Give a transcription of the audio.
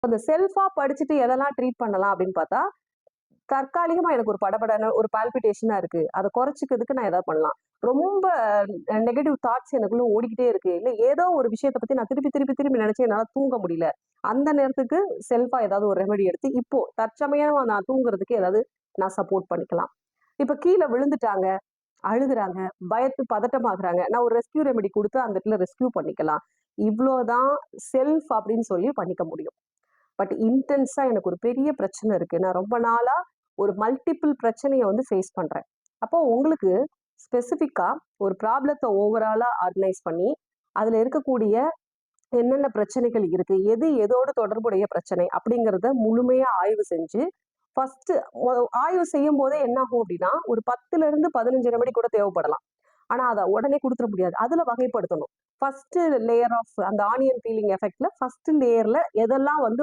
அந்த செல்ஃபா படிச்சுட்டு எதெல்லாம் ட்ரீட் பண்ணலாம் அப்படின்னு பார்த்தா, தற்காலிகமா எனக்கு ஒரு படபடன்னு ஒரு பால்பிட்டேஷனா இருக்கு. அத குறைச்சுக்கிறதுக்கு நான் எதாவது பண்ணலாம். ரொம்ப நெகட்டிவ் தாட்ஸ் எனக்குள்ள ஓடிக்கிட்டே இருக்கு. இல்ல ஏதோ ஒரு விஷயத்த பத்தி நான் திருப்பி, திருப்பி, திருப்பி நினைச்சு என்னால தூங்க முடியல. அந்த நேரத்துக்கு செல்ஃபா ஏதாவது ஒரு ரெமெடி எடுத்து, இப்போ தற்சமயமா நான் தூங்குறதுக்கு ஏதாவது நான் சப்போர்ட் பண்ணிக்கலாம். இப்ப கீழ விழுந்துட்டாங்க, அழுகுறாங்க, பதட்டமாகுறாங்க. நான் ஒரு ரெஸ்க்யூ ரெமெடி குடுத்து அந்த இடத்துல ரெஸ்க்யூ பண்ணிக்கலாம். இவ்ளோதான் செல்ஃப் அப்படின்னு சொல்லி பண்ணிக்க முடியும். பட் இன்டென்ஸா எனக்கு ஒரு பெரிய பிரச்சனை இருக்கு. நான் ரொம்ப நாளா ஒரு மல்டிபிள் பிரச்சனைய வந்து ஃபேஸ் பண்றேன். அப்போ உங்களுக்கு ஸ்பெசிஃபிக்கா ஒரு ப்ராப்ளத்த ஓவராலா ஆர்கனைஸ் பண்ணி, அதுல இருக்கக்கூடிய என்னென்ன பிரச்சனைகள் இருக்கு, எது எதோடு தொடர்புடைய பிரச்சனை அப்படிங்கிறத முழுமையா ஆய்வு செஞ்சு, ஃபர்ஸ்ட்டு ஆய்வு செய்யும்போதே என்ன ஆகும் அப்படின்னா, ஒரு 10லிருந்து 15 ரெமெடி கூட தேவைப்படலாம். ஆனா அத உடனே குடுத்துற முடியாது. அதுல வகைப்படுத்தணும். ஃபர்ஸ்ட் லேயர் ஆஃப் அந்த ஆனியன் பீலிங் எஃபெக்ட்ல ஃபர்ஸ்ட் லேயர்ல எதெல்லாம் வந்து